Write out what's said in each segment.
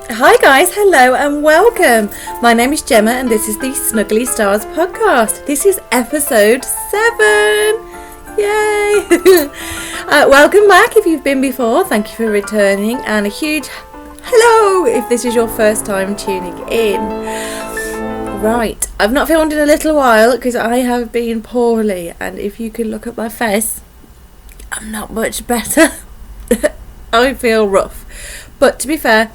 Hi guys, hello and welcome. My name is Gemma and this is the Snuggly Stars podcast. This is episode 7. Yay! Welcome back if you've been before. Thank you for returning, and a huge hello if this is your first time tuning in. Right, I've not filmed in a little while because I have been poorly, and if you could look at my face, I'm not much better. I feel rough. But to be fair,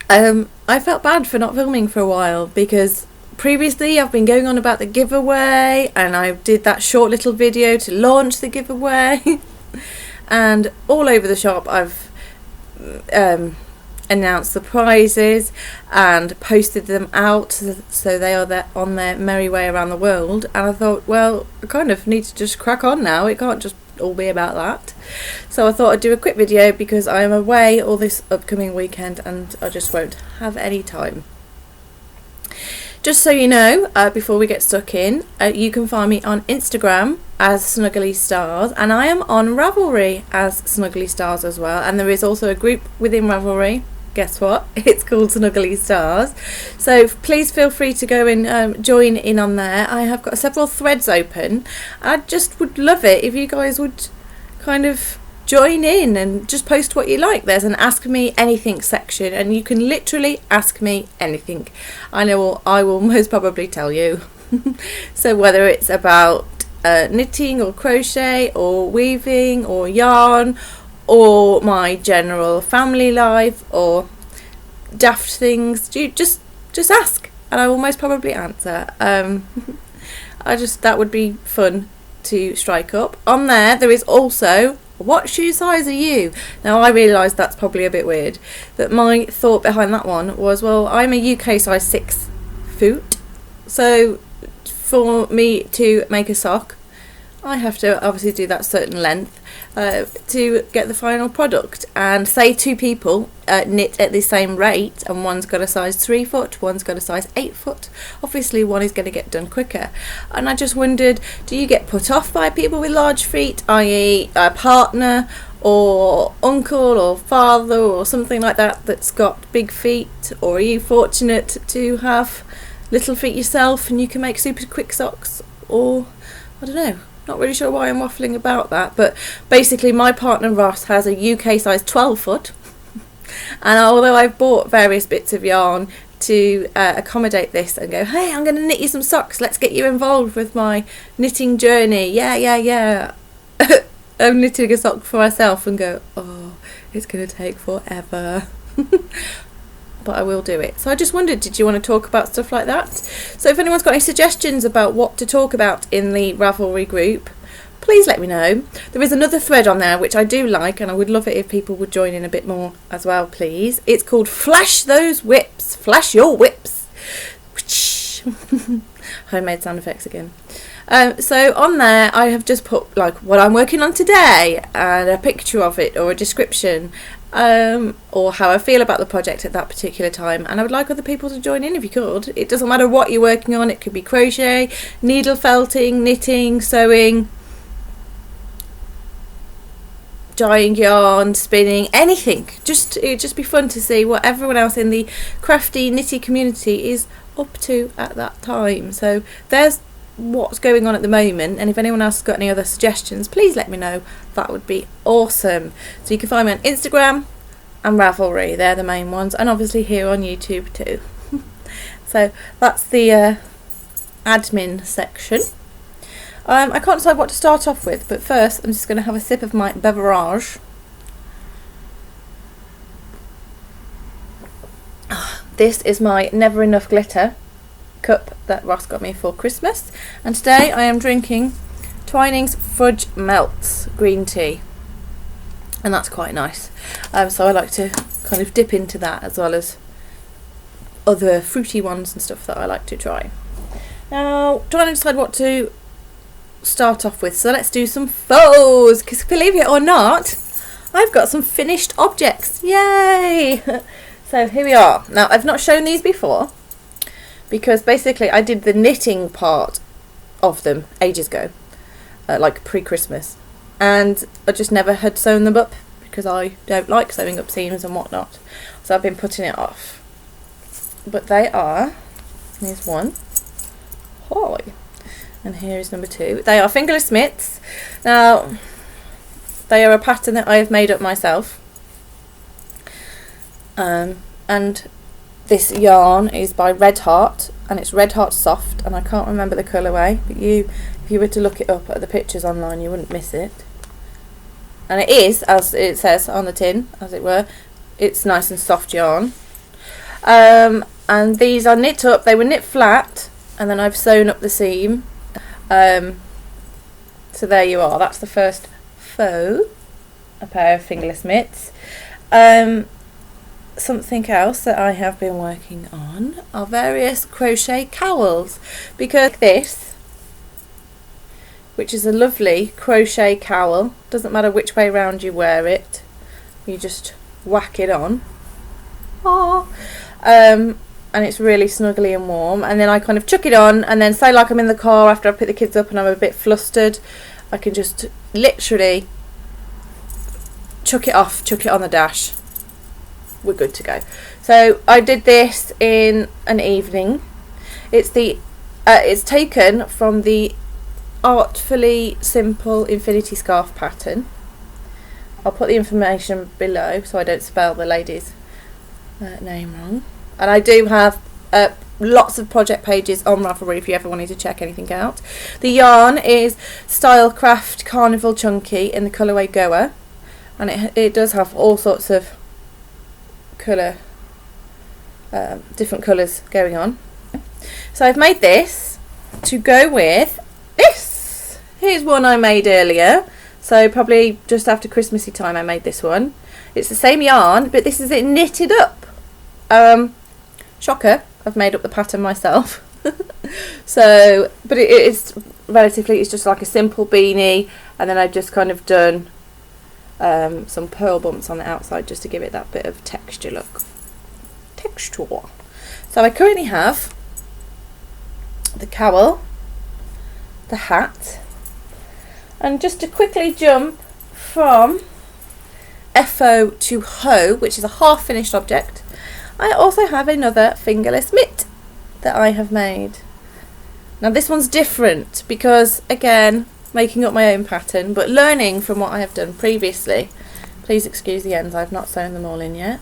I felt bad for not filming for a while because previously I've been going on about the giveaway, and I did that short little video to launch the giveaway and all over the shop I've announced the prizes and posted them out so they are there on their merry way around the world. And I thought, well, I kind of need to just crack on now. It can't just all be about that. So I thought I'd do a quick video because I am away all this upcoming weekend and I just won't have any time. Just so you know, before we get stuck in, you can find me on Instagram as Snuggly Stars, and I am on Ravelry as Snuggly Stars as well, and there is also a group within Ravelry. Guess what? It's called Snuggly Stars. So please feel free to go and join in on there. I have got several threads open. I just would love it if you guys would kind of join in and just post what you like. There's an Ask Me Anything section, and you can literally ask me anything. I will most probably tell you. So whether it's about knitting or crochet or weaving or yarn, or my general family life, or daft things, you just ask and I will most probably answer. That would be fun to strike up. On there is also, what shoe size are you? Now I realise that's probably a bit weird, but my thought behind that one was, well, I'm a UK size 6 foot, so for me to make a sock I have to obviously do that certain length to get the final product. And say 2 people knit at the same rate, and one's got a size 3 foot, one's got a size 8 foot, obviously one is going to get done quicker. And I just wondered, do you get put off by people with large feet, i.e. a partner or uncle or father or something like that that's got big feet, or are you fortunate to have little feet yourself and you can make super quick socks? Or I don't know, not really sure why I'm waffling about that, but basically my partner Ross has a UK size 12 foot, and although I've bought various bits of yarn to accommodate this and go, hey, I'm going to knit you some socks, let's get you involved with my knitting journey, yeah I'm knitting a sock for myself and go, oh, it's going to take forever. But I will do it. So I just wondered, did you want to talk about stuff like that? So if anyone's got any suggestions about what to talk about in the Ravelry group, please let me know. There is another thread on there which I do like, and I would love it if people would join in a bit more as well, please. It's called Flash Those Whips. Flash your whips. Homemade sound effects again. So on there I have just put like what I'm working on today and a picture of it or a description, or how I feel about the project at that particular time, and I would like other people to join in if you could. It doesn't matter what you're working on, it could be crochet, needle felting, knitting, sewing, dyeing yarn, spinning, anything. It'd just be fun to see what everyone else in the crafty knitty community is up to at that time. So there's what's going on at the moment, and if anyone else has got any other suggestions, please let me know. That would be awesome. So you can find me on Instagram and Ravelry, they're the main ones, and obviously here on YouTube too. So that's the admin section. I can't decide what to start off with, but first I'm just going to have a sip of my beverage. This is my Never Enough Glitter cup that Ross got me for Christmas, and today I am drinking Twinings Fudge Melts green tea, and that's quite nice. So I like to kind of dip into that as well as other fruity ones and stuff that I like to try. Now, trying to decide what to start off with, so let's do some faux, because believe it or not, I've got some finished objects. Yay! So here we are. Now I've not shown these before because basically I did the knitting part of them ages ago, like pre-Christmas, and I just never had sewn them up because I don't like sewing up seams and whatnot, so I've been putting it off. But they are, here's one, hi, and here is number 2. They are fingerless mitts. Now they are a pattern that I have made up myself, and this yarn is by Red Heart, and it's Red Heart Soft, and I can't remember the colourway, but if you were to look it up at the pictures online, you wouldn't miss it. And it is, as it says on the tin, as it were, it's nice and soft yarn. And these are knit up. They were knit flat, and then I've sewn up the seam. So there you are. That's the first a pair of fingerless mitts. Something else that I have been working on are various crochet cowls, because this, which is a lovely crochet cowl, doesn't matter which way round you wear it, you just whack it on. And it's really snuggly and warm, and then I kind of chuck it on, and then say like I'm in the car after I pick the kids up and I'm a bit flustered, I can just literally chuck it off, chuck it on the dash. We're good to go. So I did this in an evening. It's taken from the Artfully Simple Infinity Scarf pattern. I'll put the information below so I don't spell the lady's name wrong. And I do have lots of project pages on Ravelry if you ever wanted to check anything out. The yarn is Stylecraft Carnival Chunky in the colourway Goa, and it does have all sorts of colour, different colours going on. So I've made this to go with this. Here's one I made earlier, so probably just after Christmassy time I made this one. It's the same yarn, but this is it knitted up. Shocker, I've made up the pattern myself. So, but it's relatively, it's just like a simple beanie, and then I've just kind of done some pearl bumps on the outside just to give it that bit of texture look. So I currently have the cowl, the hat, and just to quickly jump from FO to Ho, which is a half finished object, I also have another fingerless mitt that I have made. Now this one's different because, again, making up my own pattern, but learning from what I have done previously. Please excuse the ends, I've not sewn them all in yet.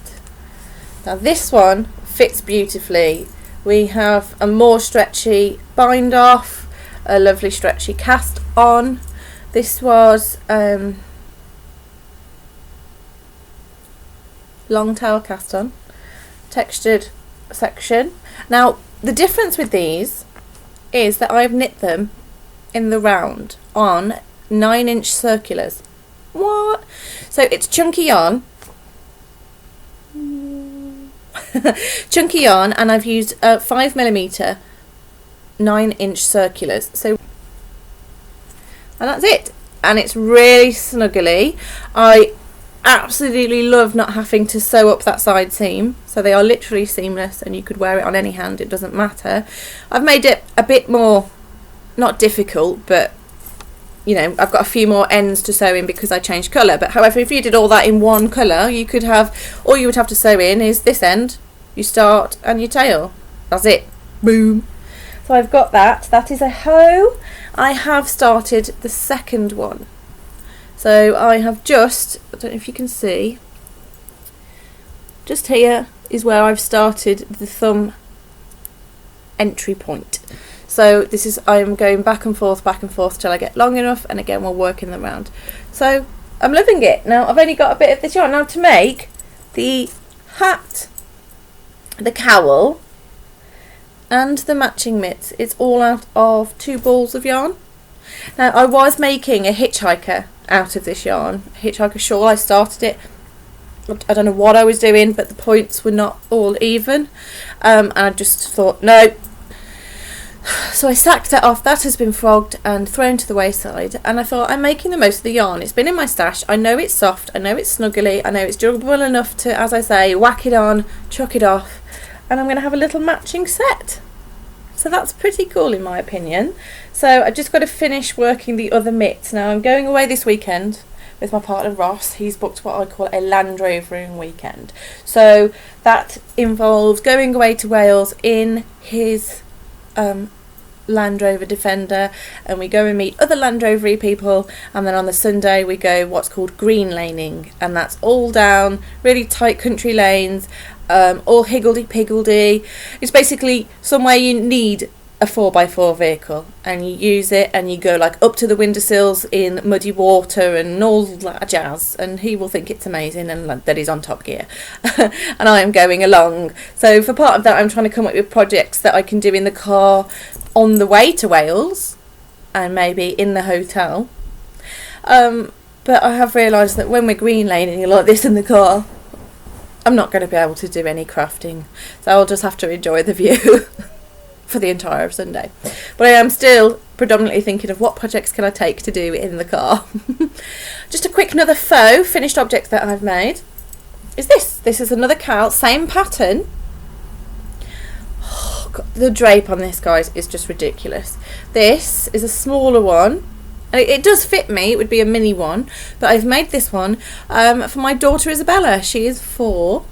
Now this one fits beautifully. We have a more stretchy bind off, a lovely stretchy cast on. This was long tail cast on, textured section. Now the difference with these is that I've knit them in the round on 9-inch circulars. What? So it's chunky yarn. Chunky yarn, and I've used 5mm 9-inch circulars. So, and that's it. And it's really snuggly. I absolutely love not having to sew up that side seam, so they are literally seamless and you could wear it on any hand, it doesn't matter. I've made it a bit more, not difficult, but you know, I've got a few more ends to sew in because I changed colour. But however, if you did all that in one colour, you could have, all you would have to sew in is this end, you start, and your tail. That's it. Boom. So I've got that. That is a hoe. I have started the second one. So I have just, I don't know if you can see, just here is where I've started the thumb entry point. So this is, I'm going back and forth till I get long enough, and again we're working them round. So I'm loving it. Now I've only got a bit of this yarn. Now to make the hat, the cowl and the matching mitts, it's all out of 2 balls of yarn. Now I was making a hitchhiker out of this yarn, a hitchhiker shawl. I started it, I don't know what I was doing, but the points were not all even, and I just thought no. So I sacked that off. That has been frogged and thrown to the wayside, and I thought, I'm making the most of the yarn. It's been in my stash. I know it's soft, I know it's snuggly, I know it's durable enough to, as I say, whack it on, chuck it off, and I'm going to have a little matching set. So that's pretty cool in my opinion. So I've just got to finish working the other mitts. Now I'm going away this weekend with my partner Ross. He's booked what I call a Land Rovering weekend. So that involves going away to Wales in his Land Rover Defender, and we go and meet other Land Rovery people, and then on the Sunday we go what's called green laning, and that's all down really tight country lanes, all higgledy-piggledy. It's basically somewhere you need a 4x4 vehicle, and you use it and you go like up to the windowsills in muddy water and all that jazz, and he will think it's amazing and that he's on top gear. And I am going along. So for part of that, I'm trying to come up with projects that I can do in the car on the way to Wales and maybe in the hotel. But I have realised that when we're green laning like this in the car, I'm not going to be able to do any crafting, so I'll just have to enjoy the view for the entire Sunday. But I am still predominantly thinking of what projects can I take to do in the car. Just a quick another faux finished object that I've made is this. This is another cowl, same pattern. Oh, God, the drape on this, guys, is just ridiculous. This is a smaller one. It does fit me, it would be a mini one, but I've made this one for my daughter Isabella. She is 4,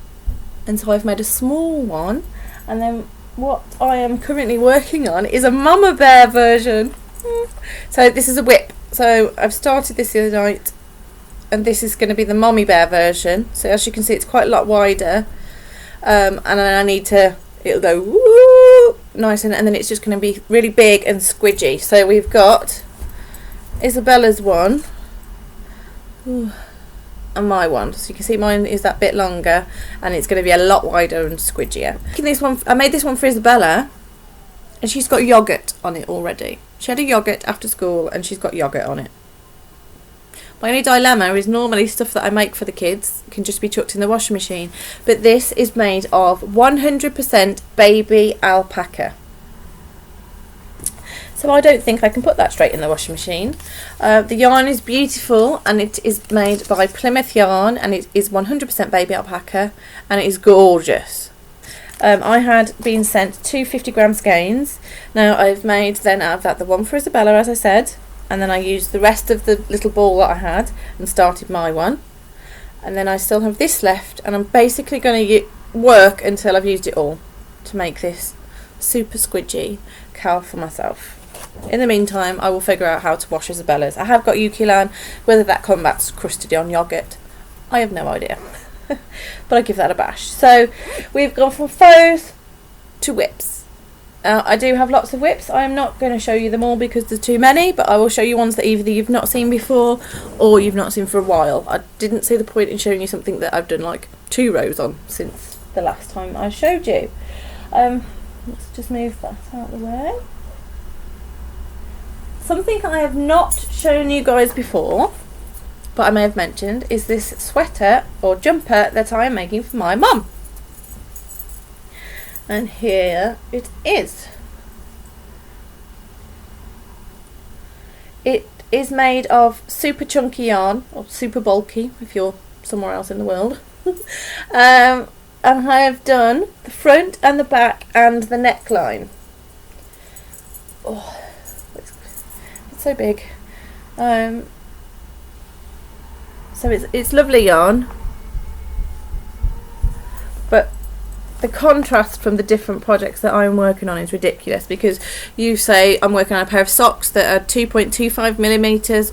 and so I've made a small one, and then what I am currently working on is a mama bear version. So this is a whip. So I've started this the other night, and this is going to be the mommy bear version. So as you can see, it's quite a lot wider, and then I need to, it'll go woo, nice, and then it's just going to be really big and squidgy. So we've got Isabella's one. Ooh. And my one, so you can see mine is that bit longer, and it's going to be a lot wider and squidgier. This one, I made this one for Isabella, and she's got yogurt on it already. She had a yogurt after school, and she's got yogurt on it. My only dilemma is normally stuff that I make for the kids can just be chucked in the washing machine, but this is made of 100% baby alpaca. So I don't think I can put that straight in the washing machine. The yarn is beautiful, and it is made by Plymouth Yarn, and it is 100% baby alpaca, and it is gorgeous. I had been sent 2 50-gram skeins. Now I've made then out of that the one for Isabella, as I said, and then I used the rest of the little ball that I had and started my one. And then I still have this left, and I'm basically going to work until I've used it all to make this super squidgy cowl for myself. In the meantime, I will figure out how to wash Isabella's. I have got Yuki-Lan. Whether that combats crusted on yogurt, I have no idea. But I'll give that a bash. So we've gone from faux to whips. I do have lots of whips. I am not going to show you them all because there's too many, but I will show you ones that either you've not seen before or you've not seen for a while. I didn't see the point in showing you something that I've done like 2 rows on since the last time I showed you. Let's just move that out of the way. Something I have not shown you guys before, but I may have mentioned, is this sweater or jumper that I am making for my mum. And here it is. It is made of super chunky yarn, or super bulky if you're somewhere else in the world. And I have done the front and the back and the neckline. Oh, it's so big. So it's lovely yarn, but the contrast from the different projects that I'm working on is ridiculous, because you say I'm working on a pair of socks that are 2.25 millimeters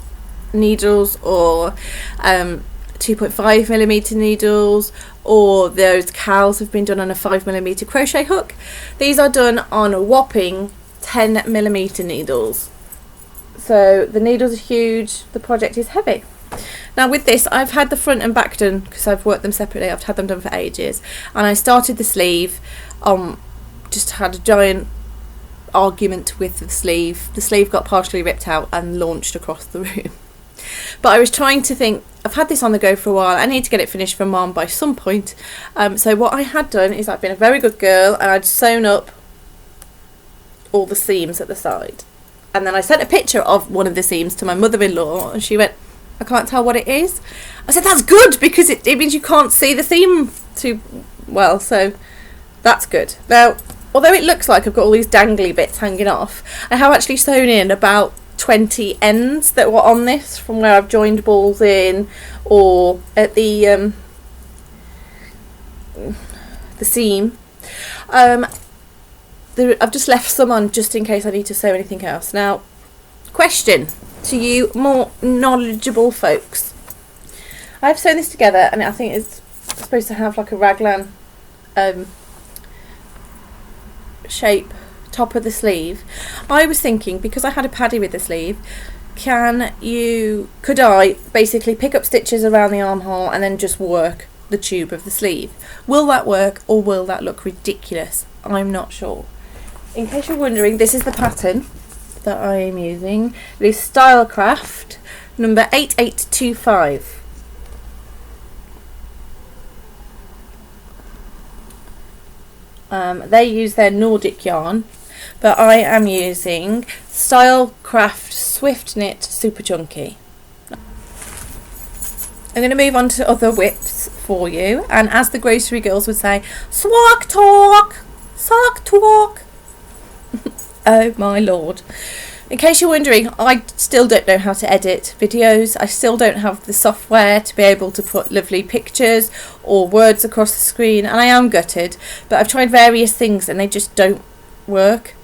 needles, or 2.5 millimeter needles, or those cowls have been done on a 5 millimeter crochet hook. These are done on a whopping 10 millimeter needles. So the needles are huge, the project is heavy. Now with this, I've had the front and back done because I've worked them separately. I've had them done for ages, and I started the sleeve. Just had a giant argument with the sleeve. The sleeve got partially ripped out and launched across the room. But I was trying to think, I've had this on the go for a while, I need to get it finished for Mum by some point. So what I had done is I've been a very good girl, and I'd sewn up all the seams at the side. And then I sent a picture of one of the seams to my mother-in-law, and she went, I can't tell what it is. I said, that's good, because it means you can't see the seam too well, so that's good. Now, although it looks like I've got all these dangly bits hanging off, I have actually sewn in about 20 ends that were on this from where I've joined balls in, or at the seam. I've just left some on just in case I need to sew anything else. Now, question to you more knowledgeable folks. I've sewn this together and I think it's supposed to have like a raglan shape top of the sleeve. I was thinking, because I had a paddy with the sleeve, could I basically pick up stitches around the armhole and then just work the tube of the sleeve? Will that work, or will that look ridiculous? I'm not sure. In case you're wondering, this is the pattern that I am using. It is Stylecraft number 8825. They use their Nordic yarn, but I am using Stylecraft Swift Knit Super Chunky. I'm going to move on to other whips for you, and as the grocery girls would say, swag talk, sock talk. Oh my lord. In case you're wondering, I still don't know how to edit videos. I still don't have the software to be able to put lovely pictures or words across the screen, and I am gutted, but I've tried various things and they just don't work.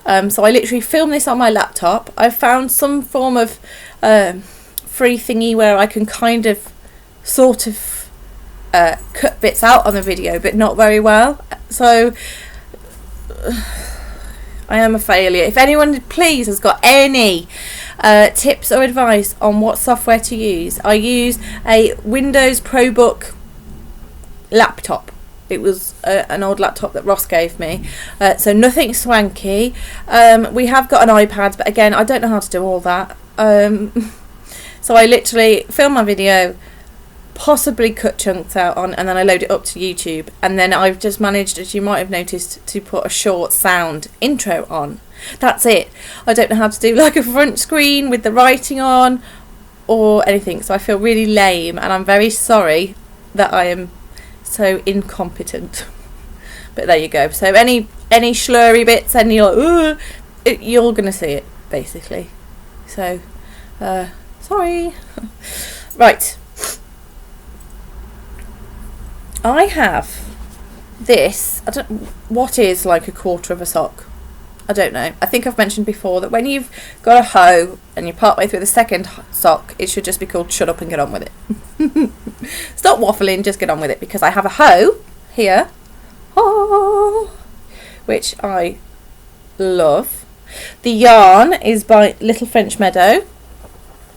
So I literally film this on my laptop. I've found some form of free thingy where I can kind of sort of cut bits out on the video, but not very well. So I am a failure. If anyone please has got any tips or advice on what software to use, I use a Windows ProBook laptop. It was an old laptop that Ross gave me, so nothing swanky. We have got an iPad, but again, I don't know how to do all that. So I literally film my video, possibly cut chunks out on, and then I load it up to YouTube, and then I've just managed, as you might have noticed, to put a short sound intro on. That's it. I don't know how to do like a front screen with the writing on or anything, so I feel really lame, and I'm very sorry that I am so incompetent. But there you go. So any slurry bits, and you're gonna see it basically. So sorry. Right. I have this, I don't, what is like a quarter of a sock? I don't know. I think I've mentioned before that when you've got a hoe and you're partway through the second sock, it should just be called shut up and get on with it. Stop waffling, just get on with it, because I have a hoe here, which I love. The yarn is by Little French Meadow,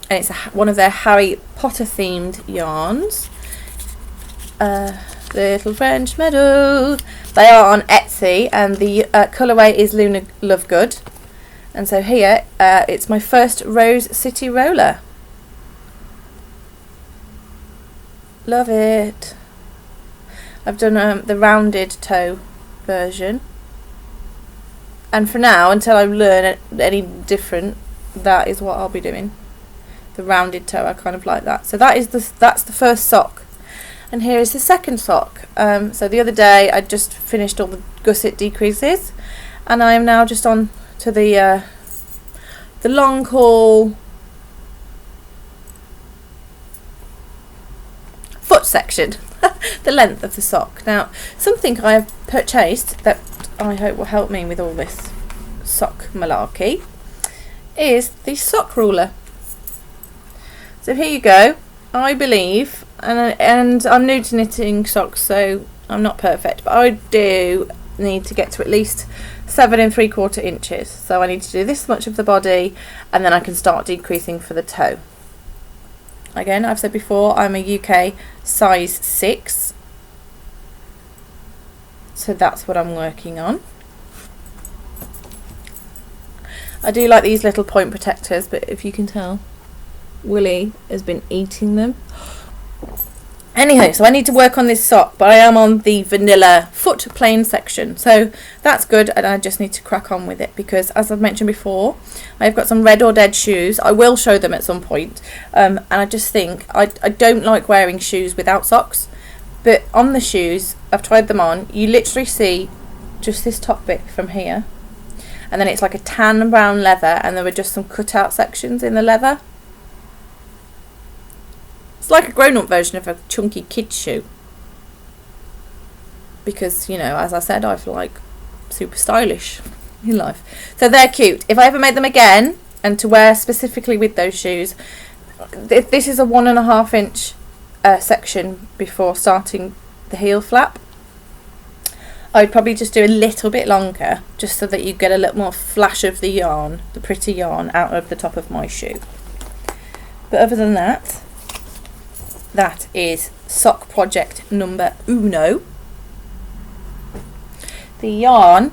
and it's one of their Harry Potter themed yarns. Little French Meadow. They are on Etsy, and the colourway is Luna Lovegood. And so here, it's my first Rose City roller. Love it. I've done the rounded toe version, and for now, until I learn any different, that is what I'll be doing. The rounded toe, I kind of like that. So that's the first sock. And here is the second sock. So the other day I just finished all the gusset decreases, and I am now just on to the long haul foot section, the length of the sock. Now, something I have purchased that I hope will help me with all this sock malarkey is the sock ruler. So here you go. I believe, and I'm new to knitting socks, so I'm not perfect, but I do need to get to at least 7 3/4 inches. So I need to do this much of the body, and then I can start decreasing for the toe. Again, I've said before, I'm a UK size 6, so that's what I'm working on. I do like these little point protectors, but if you can tell, Willie has been eating them. Anyhow, so I need to work on this sock, but I am on the vanilla foot plain section, so that's good, and I just need to crack on with it, because as I've mentioned before, I've got some red or dead shoes. I will show them at some point, and I just think I don't like wearing shoes without socks, but on the shoes, I've tried them on, you literally see just this top bit from here, and then it's like a tan brown leather, and there were just some cutout sections in the leather. It's like a grown-up version of a chunky kid shoe, because, you know, as I said, I feel like super stylish in life. So they're cute. If I ever made them again and to wear specifically with those shoes, this is a 1.5 inch section before starting the heel flap. I would probably just do a little bit longer, just so that you get a little more flash of the yarn, the pretty yarn, out of the top of my shoe. But other than that, that is sock project number uno. The yarn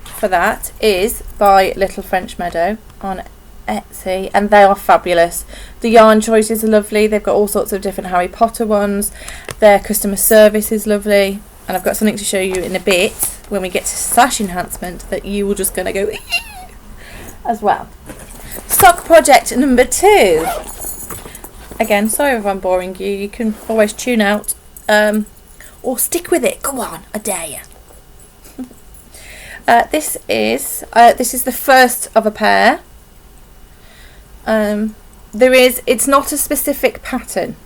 for that is by Little French Meadow on Etsy, and they are fabulous. The yarn choices are lovely. They've got all sorts of different Harry Potter ones. Their customer service is lovely, and I've got something to show you in a bit when we get to sash enhancement that you will just gonna go as well. Sock project number 2. Again, sorry if I'm boring you. You can always tune out or stick with it. Go on, I dare you. This is the first of a pair. It's not a specific pattern.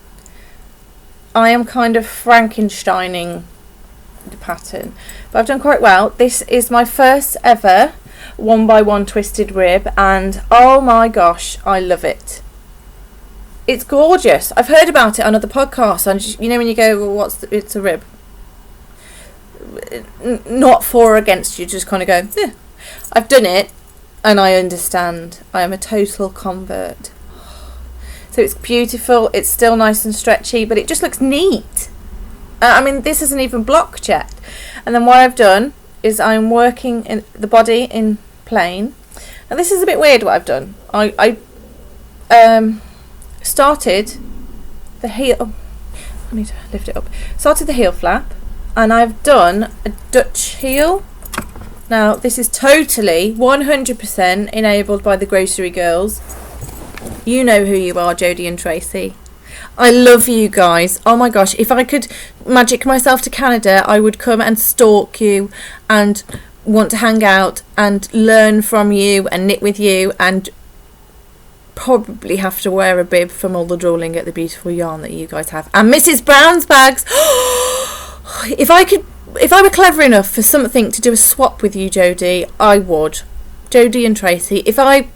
I am kind of Frankensteining the pattern, but I've done quite well. This is my first ever 1x1 twisted rib, and oh my gosh, I love it. It's gorgeous. I've heard about it on other podcasts, and you know when you go, well, it's a rib. Not for or against you, just kind of go, yeah. I've done it and I understand. I am a total convert. So it's beautiful, it's still nice and stretchy, but it just looks neat. I mean, this isn't even block checked. And then what I've done is I'm working in the body in plain. Now this is a bit weird what I've done. I started the heel, let me lift it up. Started the heel flap, and I've done a Dutch heel. Now this is totally 100% enabled by the grocery girls. You know who you are, Jodie and Tracy. I love you guys. Oh my gosh, if I could magic myself to Canada, I would come and stalk you and want to hang out and learn from you and knit with you, and probably have to wear a bib from all the drawing at the beautiful yarn that you guys have. And Mrs. Brown's bags. If I were clever enough for something to do a swap with you, Jodie, I would. Jodie and Tracy, if I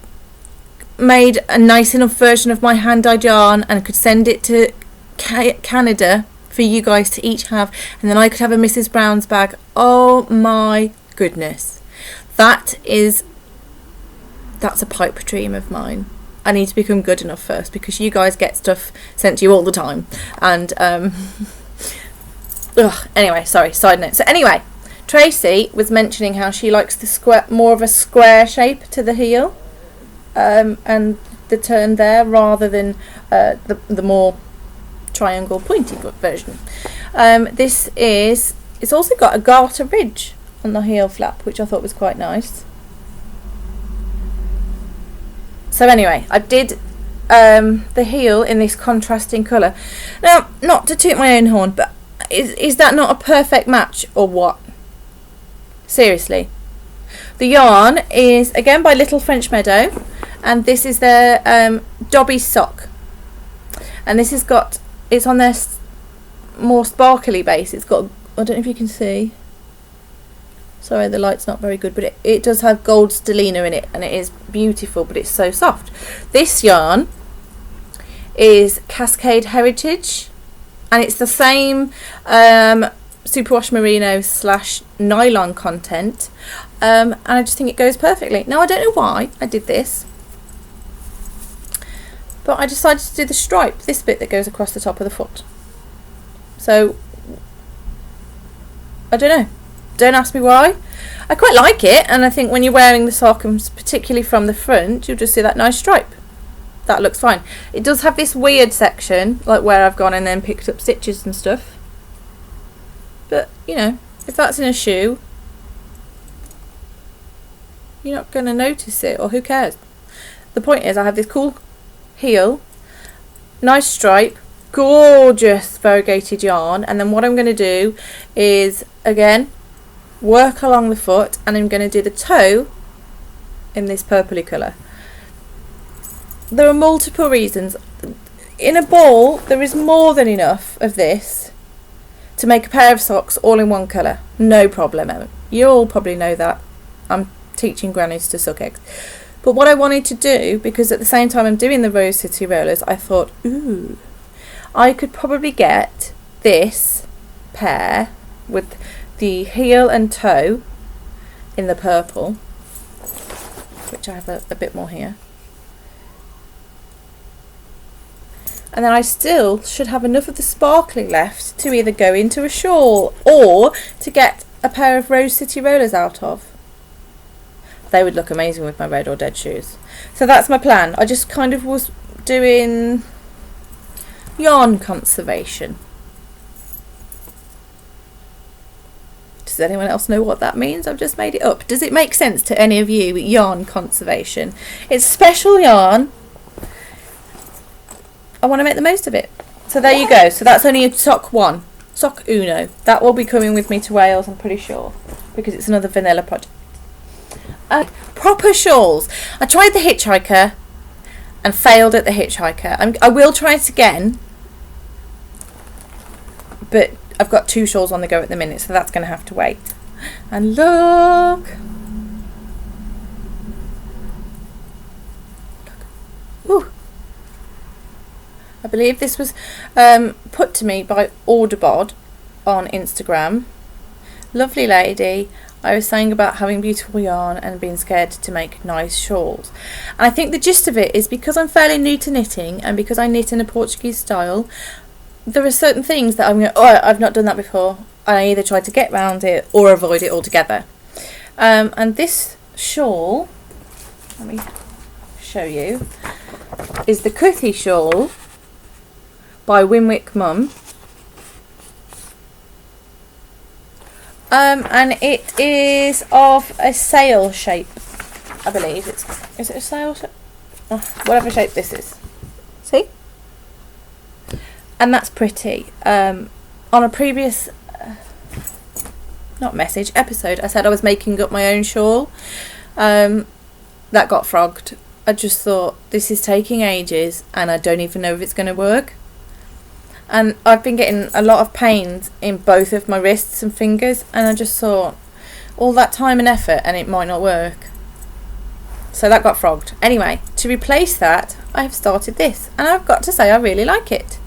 made a nice enough version of my hand-dyed yarn and could send it to Canada for you guys to each have, and then I could have a Mrs. Brown's bag, oh my goodness. That's a pipe dream of mine. I need to become good enough first, because you guys get stuff sent to you all the time, and anyway, sorry, side note. So anyway, Tracy was mentioning how she likes the more of a square shape to the heel, and the turn there, rather than the more triangle pointy version. It's also got a garter ridge on the heel flap, which I thought was quite nice. So anyway, I did the heel in this contrasting colour. Now, not to toot my own horn, but is that not a perfect match or what? Seriously. The yarn is again by Little French Meadow, and this is their Dobby sock, and this has got, it's on their more sparkly base. It's got, I don't know if you can see, sorry the light's not very good, but it does have gold stellina in it, and it is beautiful, but it's so soft. This yarn is Cascade Heritage, and it's the same superwash merino / nylon content, and I just think it goes perfectly. Now I don't know why I did this, but I decided to do the stripe, this bit that goes across the top of the foot. So I don't know, don't ask me why. I quite like it, and I think when you're wearing the sock, and particularly from the front, you'll just see that nice stripe. That looks fine. It does have this weird section, like where I've gone and then picked up stitches and stuff. But, you know, if that's in a shoe, you're not going to notice it, or who cares? The point is, I have this cool heel, nice stripe, gorgeous variegated yarn, and then what I'm going to do is, again, work along the foot, and I'm going to do the toe in this purpley colour. There are multiple reasons. In a ball, there is more than enough of this to make a pair of socks all in one colour. No problem. You all probably know that. I'm teaching grannies to suck eggs. But what I wanted to do, because at the same time I'm doing the Rose City rollers, I thought, ooh, I could probably get this pair with the heel and toe in the purple, which I have a bit more here. And then I still should have enough of the sparkling left to either go into a shawl or to get a pair of Rose City rollers out of. They would look amazing with my red or dead shoes. So that's my plan. I just kind of was doing yarn conservation. Does anyone else know what that means? I've just made it up. Does it make sense to any of you? Yarn conservation. It's special yarn. I want to make the most of it. So there you go. So that's only sock 1. Sock uno. That will be coming with me to Wales, I'm pretty sure. Because it's another vanilla project. Proper shawls. I tried the hitchhiker and failed at the hitchhiker. I will try it again. But I've got 2 shawls on the go at the minute, so that's going to have to wait. And look. Ooh. I believe this was put to me by Audibod on Instagram. Lovely lady. I was saying about having beautiful yarn and being scared to make nice shawls. And I think the gist of it is because I'm fairly new to knitting and because I knit in a Portuguese style, there are certain things that I'm going, oh, I've not done that before. I either try to get round it or avoid it altogether. And this shawl, let me show you, is the Cuthi shawl by Winwick Mum. And it is of a sail shape, I believe. Is it a sail shape? Oh, whatever shape this is. See? And that's pretty. On a previous, episode, I said I was making up my own shawl. That got frogged. I just thought, this is taking ages and I don't even know if it's going to work. And I've been getting a lot of pains in both of my wrists and fingers, and I just thought, all that time and effort and it might not work. So that got frogged. Anyway, to replace that, I have started this, and I've got to say I really like it.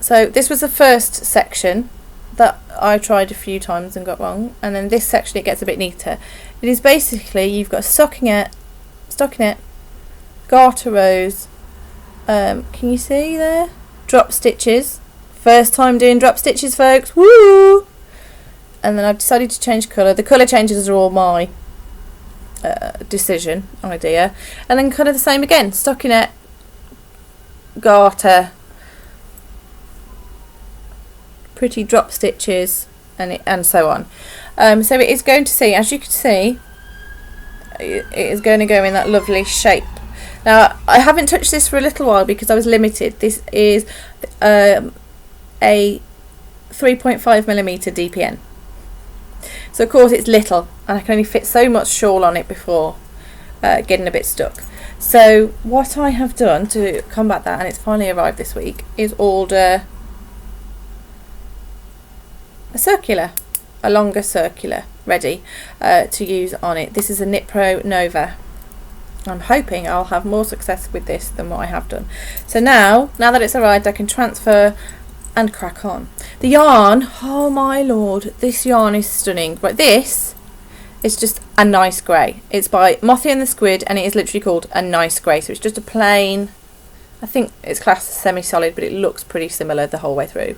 So this was the first section that I tried a few times and got wrong, and then this section it gets a bit neater. It is basically, you've got stockinette, garter rows, can you see there? Drop stitches. First time doing drop stitches, folks. Woo! And then I've decided to change colour. The colour changes are all my idea. And then kind of the same again. Stockinette, garter, pretty drop stitches, and so on. So it is going to see, as you can see, it is going to go in that lovely shape. Now, I haven't touched this for a little while because I was limited. This is a 3.5mm DPN. So, of course, it's little and I can only fit so much shawl on it before getting a bit stuck. So, what I have done to combat that, and it's finally arrived this week, is order a longer circular, ready to use on it. This is a Knit Pro Nova. I'm hoping I'll have more success with this than what I have done. So now that it's arrived, I can transfer and crack on. The yarn, oh my lord, this yarn is stunning. Right, this is just a nice grey. It's by Mothy and the Squid, and it is literally called a nice grey. So it's just a plain, I think it's classed as semi-solid, but it looks pretty similar the whole way through.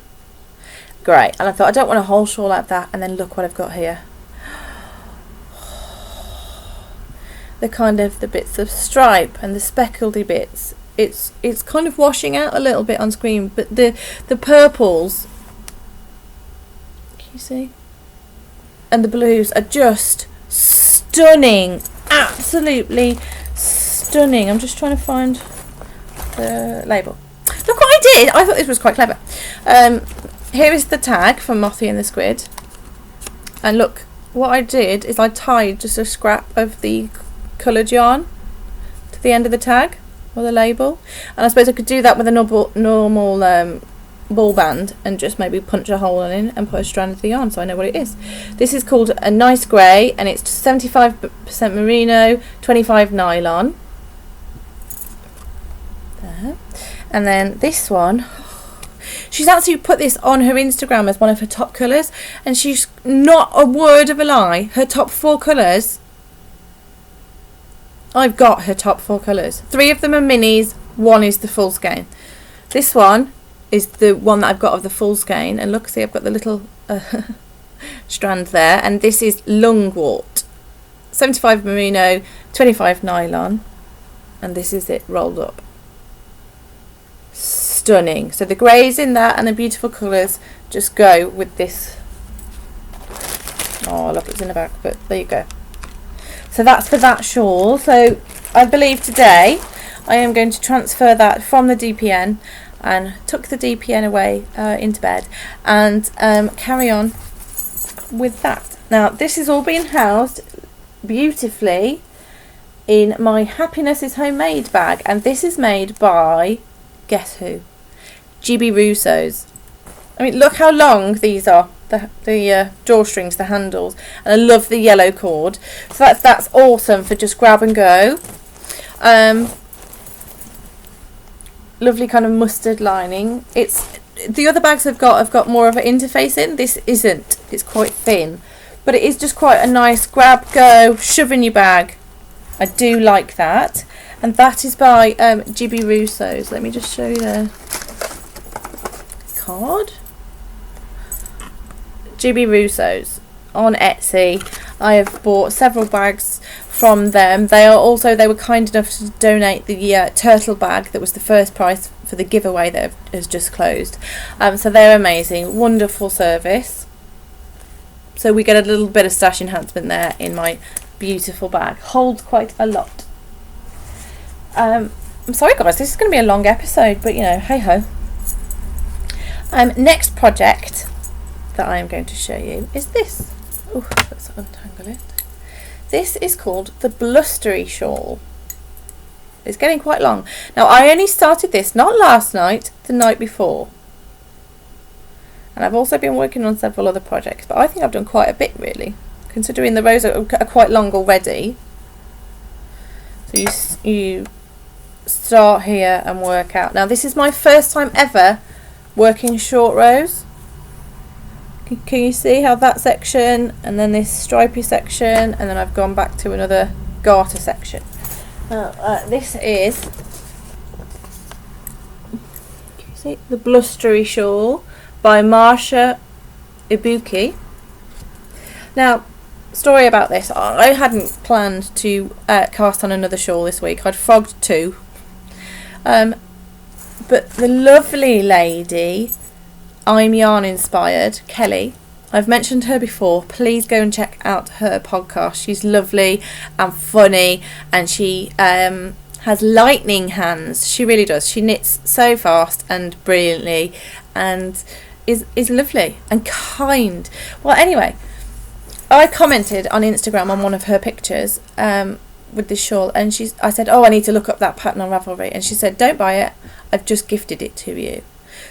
Grey. And I thought, I don't want a whole shawl like that, and then look what I've got here. The bits of stripe and the speckledy bits, it's kind of washing out a little bit on screen, but the purples, can you see, and the blues are just stunning, absolutely stunning. I'm just trying to find the label. Look what I did. I thought this was quite clever. Here is the tag from Mothy and the Squid, and look, what I did is I tied just a scrap of the coloured yarn to the end of the tag or the label, and I suppose I could do that with a normal ball band and just maybe punch a hole in and put a strand of the yarn so I know what it is. This is called a nice grey, and it's 75% merino, 25 nylon. There. And then this one, she's actually put this on her Instagram as one of her top colours, and she's not a word of a lie. Her top 4 colours, I've got her top 4 colours. 3 of them are minis, 1 is the full skein. This one is the one that I've got of the full skein, and look, see, I've got the little strand there, and this is lungwort, 75 merino, 25 nylon, and this is it rolled up. Stunning. So the greys in that and the beautiful colours just go with this. Oh look, it's in the back, but there you go. So that's for that shawl. So I believe today I am going to transfer that from the DPN and tuck the DPN away into bed and carry on with that. Now this is all being housed beautifully in my Happiness is Homemade bag, and this is made by, guess who? Jibbyroo Sews. I mean, look how long these are, the drawstrings, the handles, and I love the yellow cord. So that's awesome for just grab and go. Lovely kind of mustard lining. It's the other bags I've got more of an interface in. This isn't. It's quite thin, but it is just quite a nice grab, go, shove in your bag. I do like that, and that is by Jibbyroo Sews. Let me just show you the card. Jibbyroo Sews on Etsy. I have bought several bags from them. They were kind enough to donate the turtle bag that was the first prize for the giveaway that has just closed. So they're amazing, wonderful service. So we get a little bit of stash enhancement there in my beautiful bag. Holds quite a lot. I'm sorry guys, this is going to be a long episode, but you know, hey ho. Next project that I am going to show you is this. Oh, let's untangle it. This is called the Blustery Shawl. It's getting quite long. Now I only started this not last night, the night before. And I've also been working on several other projects, but I think I've done quite a bit really, considering the rows are quite long already. So you start here and work out. Now this is my first time ever working short rows. Can you see how that section, and then this stripy section, and then I've gone back to another garter section. This is, can you see, the Blustery Shawl by Marsha Ibuki. Now, story about this, I hadn't planned to cast on another shawl this week. I'd frogged 2. But the lovely lady, ImYarn Inspired, Kelly, I've mentioned her before. Please go and check out her podcast. She's lovely and funny, and she has lightning hands. She really does. She knits so fast and brilliantly, and is lovely and kind. Well, anyway, I commented on Instagram on one of her pictures with this shawl, and I said, oh, I need to look up that pattern on Ravelry, and she said, don't buy it, I've just gifted it to you.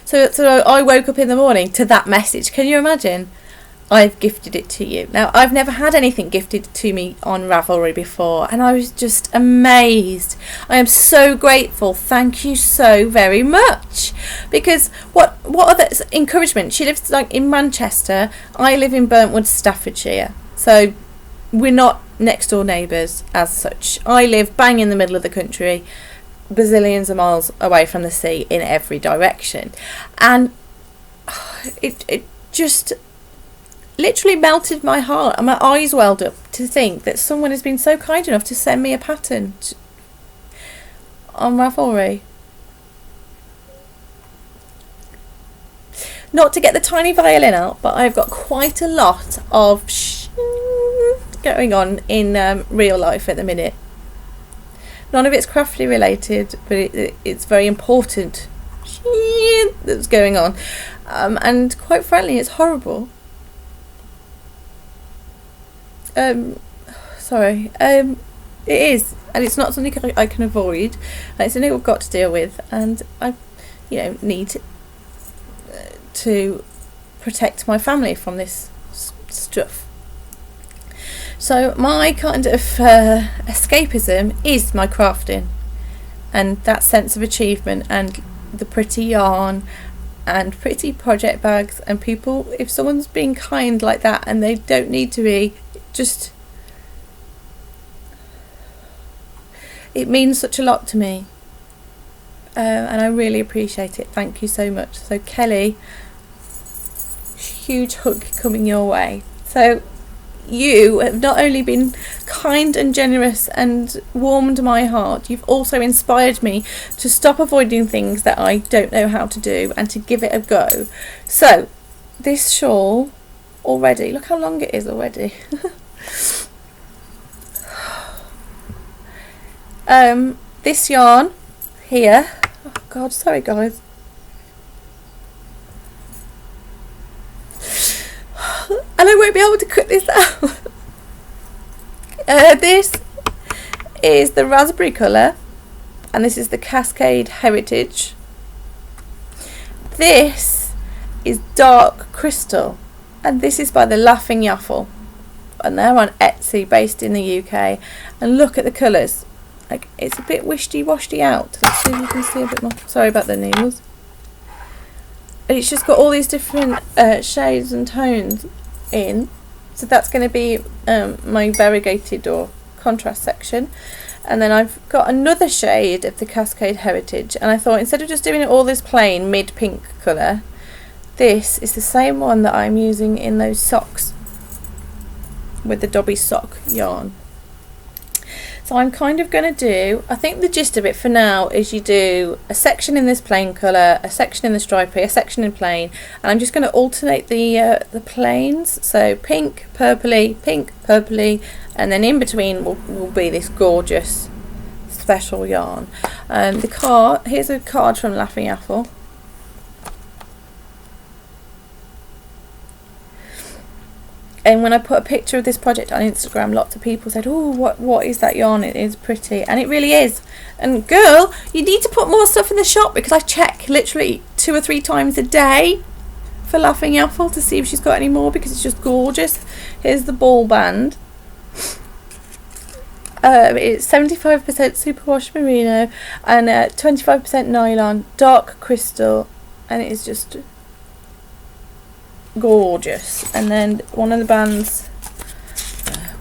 So I woke up in the morning to that message. Can you imagine? I've gifted it to you. Now, I've never had anything gifted to me on Ravelry before, and I was just amazed. I am so grateful. Thank you so very much. Because what other encouragement? She lives like in Manchester. I live in Burntwood, Staffordshire. So we're not next door neighbours as such. I live bang in the middle of the country, bazillions of miles away from the sea in every direction. And it just literally melted my heart, and my eyes welled up to think that someone has been so kind enough to send me a pattern on Ravelry. Not to get the tiny violin out, but I've got quite a lot of going on in real life at the minute. None of it's crafty related, but it's very important that's going on, and quite frankly, it's horrible. sorry, it is, and it's not something I can avoid, and it's something I've got to deal with, and I, need to protect my family from this stuff. So my kind of escapism is my crafting, and that sense of achievement, and the pretty yarn, and pretty project bags, and people, if someone's being kind like that, and they don't need to be, just, it means such a lot to me, and I really appreciate it. Thank you so much. So Kelly, huge hug coming your way. So you have not only been kind and generous and warmed my heart, you've also inspired me to stop avoiding things that I don't know how to do and to give it a go. So this shawl already, look how long it is already. This yarn here, oh god, sorry guys, and I won't be able to cut this out. This is the raspberry colour, and this is the Cascade Heritage. This is dark crystal, and this is by the Laughing Yaffle, and they're on Etsy, based in the UK. And look at the colours, like it's a bit wishy-washy out. Let's see if you can see a bit more. Sorry about the needles. And it's just got all these different shades and tones in, so that's going to be my variegated or contrast section. And then I've got another shade of the Cascade Heritage, and I thought instead of just doing it all this plain mid pink colour, this is the same one that I'm using in those socks with the Dobby sock yarn. So I'm kind of going to do, I think the gist of it for now is you do a section in this plain colour, a section in the stripy, a section in plain, and I'm just going to alternate the plains. So pink, purpley, and then in between will be this gorgeous special yarn. The card, here's a card from Laughing Yaffle. And when I put a picture of this project on Instagram, lots of people said, oh, what is that yarn? It is pretty. And it really is. And girl, you need to put more stuff in the shop, because I check literally 2 or 3 times a day for Laughing Yaffle to see if she's got any more, because it's just gorgeous. Here's the ball band. It's 75% superwash merino and 25% nylon, dark crystal, and it is just gorgeous. And then one of the bands,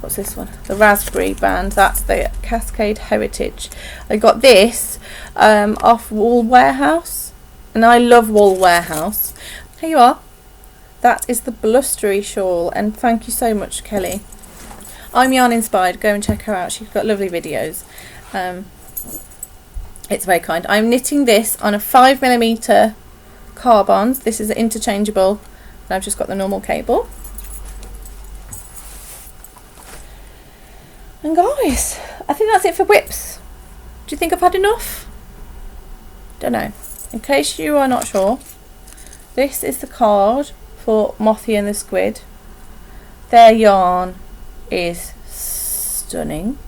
what's this one, the raspberry band, that's the Cascade Heritage. I got this off Wool Warehouse, and I love Wool Warehouse. Here you are, that is the blustery shawl, and thank you so much, Kelly. ImYarn Inspired, go and check her out, she's got lovely videos. It's very kind. I'm knitting this on a 5mm carbons. This is interchangeable, and I've just got the normal cable. And guys, I think that's it for whips. Do you think I've had enough? Don't know. In case you are not sure, this is the card for Mothy and the Squid. Their yarn is stunning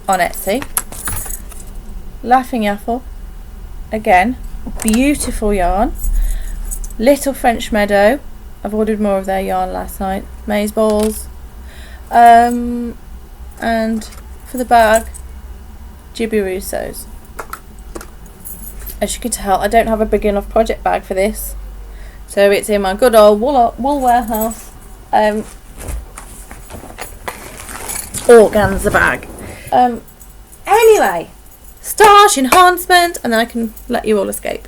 on Etsy. Laughing Yaffle, again, beautiful yarn. Little French Meadow, I've ordered more of their yarn last night. Maze balls, and for the bag, Jibbyroo Sews. As you can tell, I don't have a big enough project bag for this, so it's in my good old Wool Warehouse organza bag. Anyway, starch enhancement, and then I can let you all escape.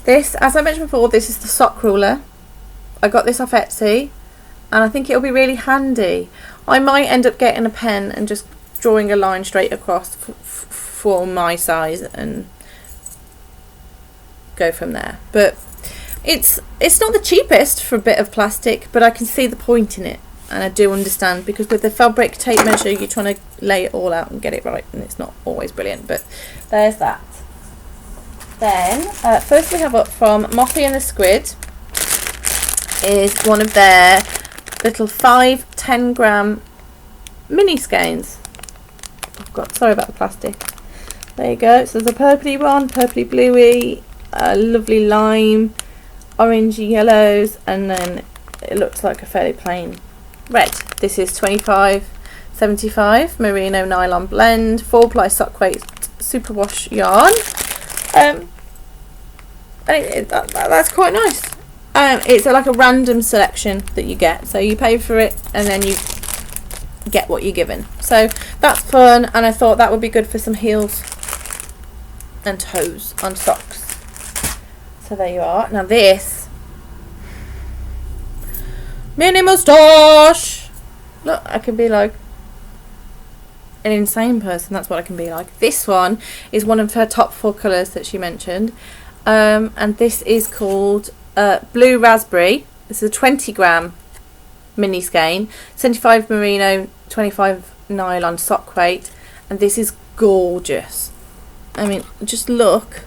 This, as I mentioned before, this is the sock ruler. I got this off Etsy, and I think it'll be really handy. I might end up getting a pen and just drawing a line straight across for my size and go from there. But it's not the cheapest for a bit of plastic, but I can see the point in it, and I do understand, because with the fabric tape measure you're trying to lay it all out and get it right, and it's not always brilliant. But there's that. Then first we have up from Mothy and the Squid is one of their little 5 10-gram mini skeins. Sorry about the plastic. There you go. So there's a purpley one, purpley bluey, a lovely lime, orangey yellows, and then it looks like a fairly plain red. This is 25.75 merino nylon blend, 4-ply sock weight superwash yarn. And that's quite nice. It's like a random selection that you get, so you pay for it and then you get what you're given. So that's fun, and I thought that would be good for some heels and toes on socks. So there you are. Now this mini moustache. Look, I can be like an insane person. That's what I can be like. This one is one of her top 4 colours that she mentioned, and this is called Blue Raspberry. This is a 20-gram mini skein, 75 merino, 25 nylon sock weight, and this is gorgeous. I mean, just look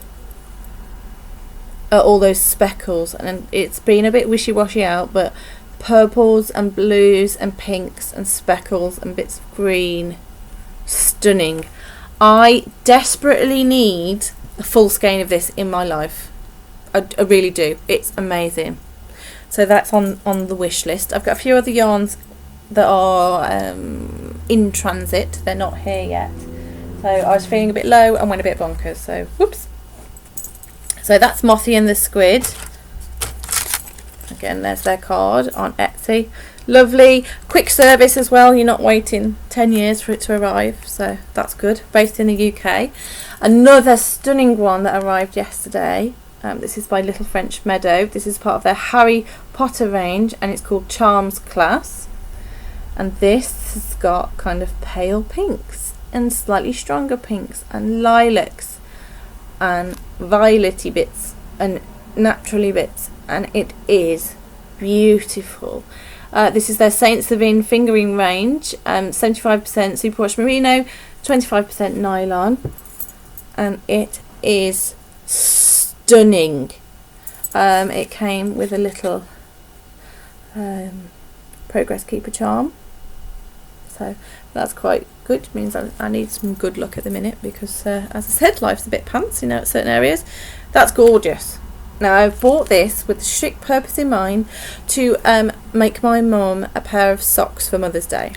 at all those speckles, and it's been a bit wishy-washy out, but purples and blues and pinks and speckles and bits of green, stunning. I desperately need a full skein of this in my life. I really do. It's amazing. So that's on the wish list. I've got a few other yarns that are in transit. They're not here yet. So I was feeling a bit low and went a bit bonkers. So whoops. So that's Mothy and the Squid. Again, there's their card on Etsy. Lovely. Quick service as well. You're not waiting 10 years for it to arrive. So that's good. Based in the UK. Another stunning one that arrived yesterday. This is by Little French Meadow. This is part of their Harry Potter range, and it's called Charms Class. And this has got kind of pale pinks and slightly stronger pinks and lilacs and violety bits and naturally bits, and it is beautiful. This is their Saint Savin fingering range, 75% superwash merino, 25% nylon, and it is stunning. It came with a little progress keeper charm, so that's quite good. It means I need some good luck at the minute because as I said, life's a bit pants, you know, at certain areas. That's gorgeous. Now I've bought this with the strict purpose in mind to make my mum a pair of socks for Mother's Day.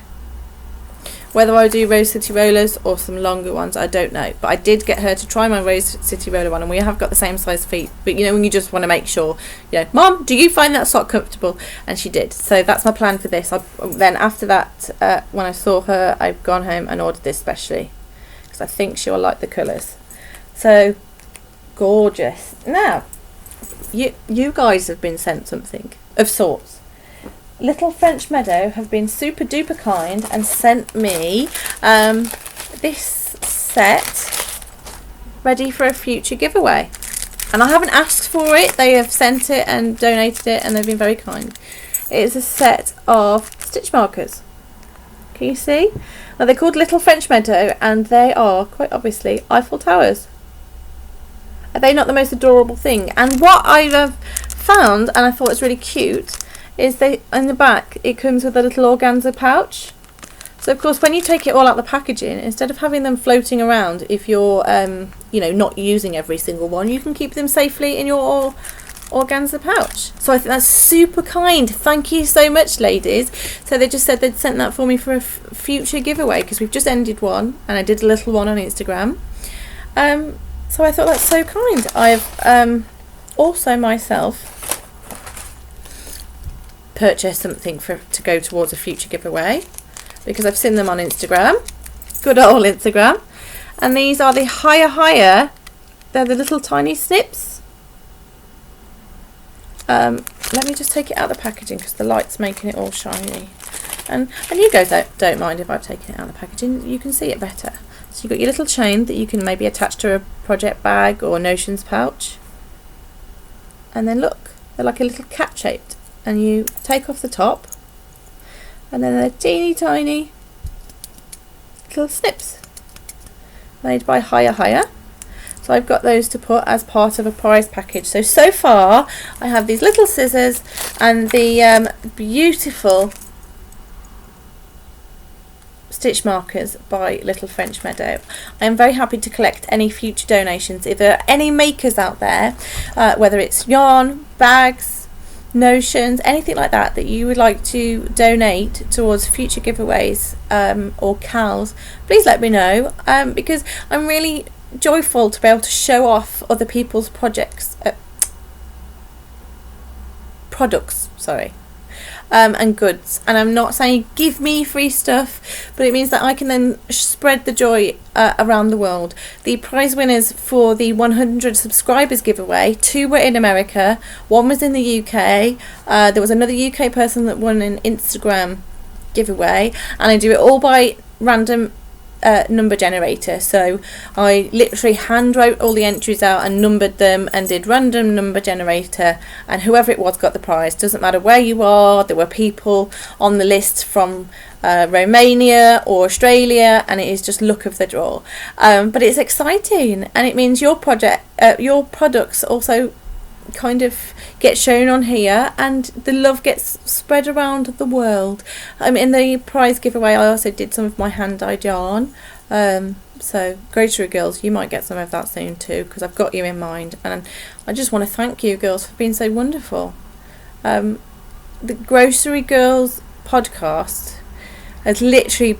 Whether I do Rose City Rollers or some longer ones, I don't know. But I did get her to try my Rose City Roller one, and we have got the same size feet. But you know, when you just want to make sure, you know, Mom, do you find that sock comfortable? And she did. So that's my plan for this. Then after that, when I saw her, I've gone home and ordered this specially because I think she will like the colours. So gorgeous. Now, you guys have been sent something of sorts. Little French Meadow have been super duper kind and sent me this set ready for a future giveaway, and I haven't asked for it. They have sent it and donated it, and they've been very kind. It's a set of stitch markers. Can you see? Now they're called Little French Meadow, and they are quite obviously Eiffel Towers. Are they not the most adorable thing? And what I've found, and I thought it's really cute, is they in the back it comes with a little organza pouch. So of course when you take it all out the packaging, instead of having them floating around, if you're you know, not using every single one, you can keep them safely in your organza pouch. So I think that's super kind. Thank you so much, ladies. So they just said they'd sent that for me for a future giveaway because we've just ended one and I did a little one on Instagram. So I thought that's so kind. I've also myself purchase something to go towards a future giveaway because I've seen them on Instagram, good old Instagram, and these are the higher. They're the little tiny snips. Let me just take it out of the packaging because the light's making it all shiny, and you guys don't mind if I've taken it out of the packaging, you can see it better. So you've got your little chain that you can maybe attach to a project bag or notions pouch, and then look, they're like a little cat shaped. And you take off the top, and then they're teeny tiny little snips made by Higher. So I've got those to put as part of a prize package. So far I have these little scissors and the beautiful stitch markers by Little French Meadow. I am very happy to collect any future donations. If there are any makers out there, whether it's yarn, bags, notions, anything like that you would like to donate towards future giveaways or CALs, please let me know, because I'm really joyful to be able to show off other people's products, and goods. And I'm not saying give me free stuff, but it means that I can then spread the joy around the world. The prize winners for the 100 subscribers giveaway, 2 were in America, 1 was in the UK. There was another UK person that won an Instagram giveaway, and I do it all by random number generator. So I literally hand wrote all the entries out and numbered them and did random number generator, and whoever it was got the prize. Doesn't matter where you are. There were people on the list from Romania or Australia, and it is just luck of the draw, but it's exciting, and it means your products also kind of get shown on here, and the love gets spread around the world. In the prize giveaway I also did some of my hand dyed yarn, so grocery girls, you might get some of that soon too, because I've got you in mind, and I just want to thank you girls for being so wonderful. The Grocery Girls podcast is literally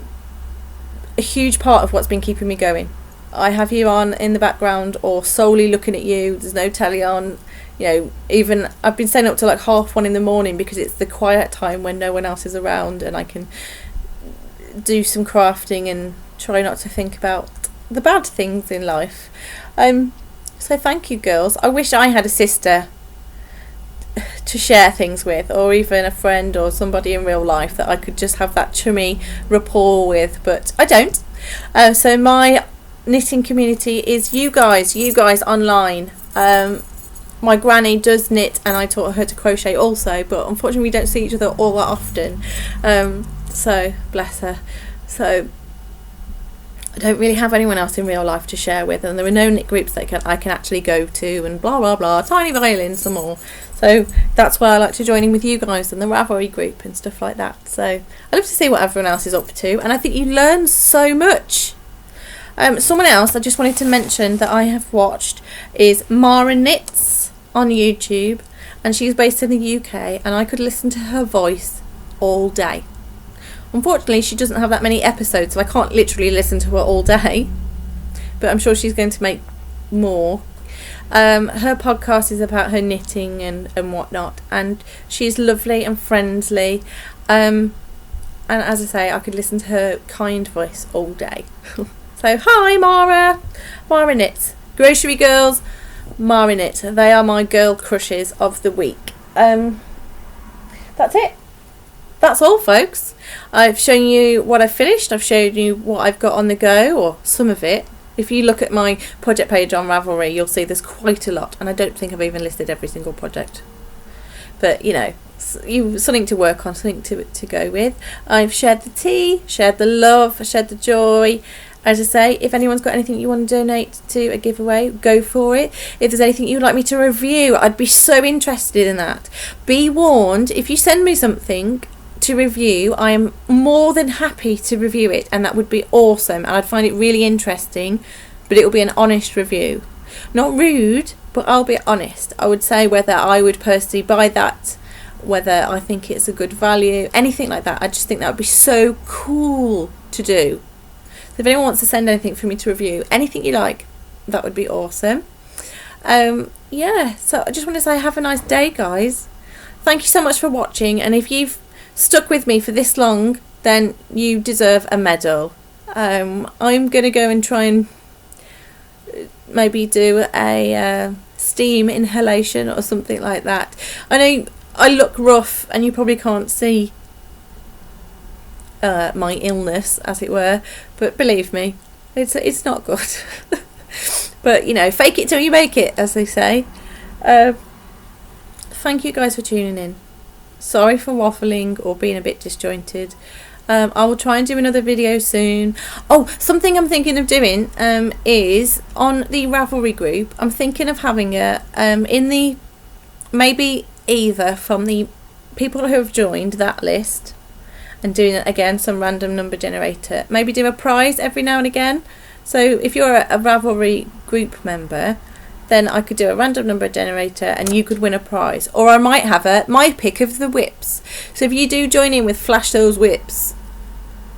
a huge part of what's been keeping me going. I have you on in the background or solely looking at you. There's no telly on. You know, even I've been staying up till like 1:30 in the morning because it's the quiet time when no one else is around, and I can do some crafting and try not to think about the bad things in life. So thank you girls. I wish I had a sister to share things with, or even a friend or somebody in real life that I could just have that chummy rapport with, but I don't. So my knitting community is you guys online. My granny does knit, and I taught her to crochet also, but unfortunately we don't see each other all that often, so bless her. So I don't really have anyone else in real life to share with, and there are no knit groups that I can actually go to, and blah blah blah, tiny violin some more. So that's why I like to join in with you guys and the Ravelry group and stuff like that. So I love to see what everyone else is up to, and I think you learn so much. Someone else I just wanted to mention that I have watched is Mara Knits on YouTube, and she's based in the UK, and I could listen to her voice all day. Unfortunately she doesn't have that many episodes, so I can't literally listen to her all day, but I'm sure she's going to make more. Her podcast is about her knitting and whatnot, and she's lovely and friendly, and as I say, I could listen to her kind voice all day. So hi Mara Knits, Grocery Girls, Mara Knit. They are my girl crushes of the week. That's it. That's all folks. I've shown you what I've finished, I've shown you what I've got on the go, or some of it. If you look at my project page on Ravelry, you'll see there's quite a lot, and I don't think I've even listed every single project. But you know, something to work on, something to go with. I've shared the tea, shared the love, shared the joy. As I say, if anyone's got anything you want to donate to a giveaway, go for it. If there's anything you'd like me to review, I'd be so interested in that. Be warned, if you send me something to review, I am more than happy to review it, and that would be awesome, and I'd find it really interesting, but it will be an honest review. Not rude, but I'll be honest. I would say whether I would personally buy that, whether I think it's a good value, anything like that. I just think that would be so cool to do. So if anyone wants to send anything for me to review, anything you like, that would be awesome. Yeah, so I just want to say have a nice day, guys. Thank you so much for watching, and if you've stuck with me for this long, then you deserve a medal. I'm going to go and try and maybe do a steam inhalation or something like that. I know I look rough and you probably can't see my illness, as it were, but believe me, it's not good. But you know, fake it till you make it, as they say. Thank you guys for tuning in. Sorry for waffling or being a bit disjointed. I will try and do another video soon. Oh, something I'm thinking of doing is on the Ravelry group. I'm thinking of having a in the, maybe either from the people who have joined that list and doing again some random number generator. Maybe do a prize every now and again. So if you're a Ravelry group member, then I could do a random number generator and you could win a prize. Or I might have my pick of the whips. So if you do join in with Flash Those Whips,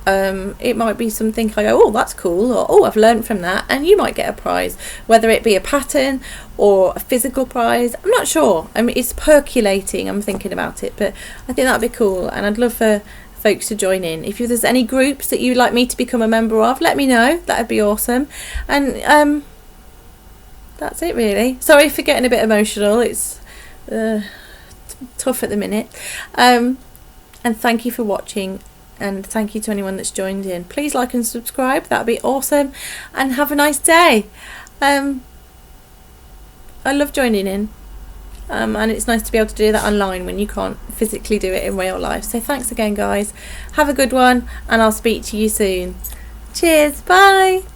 it might be something I go, oh, that's cool, or oh, I've learned from that, and you might get a prize, whether it be a pattern or a physical prize. I'm not sure. I mean, it's percolating. I'm thinking about it, but I think that'd be cool, and I'd love for folks to join in. If there's any groups that you'd like me to become a member of, let me know. That'd be awesome. And that's it, really. Sorry for getting a bit emotional. It's tough at the minute. And thank you for watching. And thank you to anyone that's joined in. Please like and subscribe. That'd be awesome. And have a nice day. I love joining in. And it's nice to be able to do that online when you can't physically do it in real life. So thanks again, guys. Have a good one, and I'll speak to you soon. Cheers. Bye.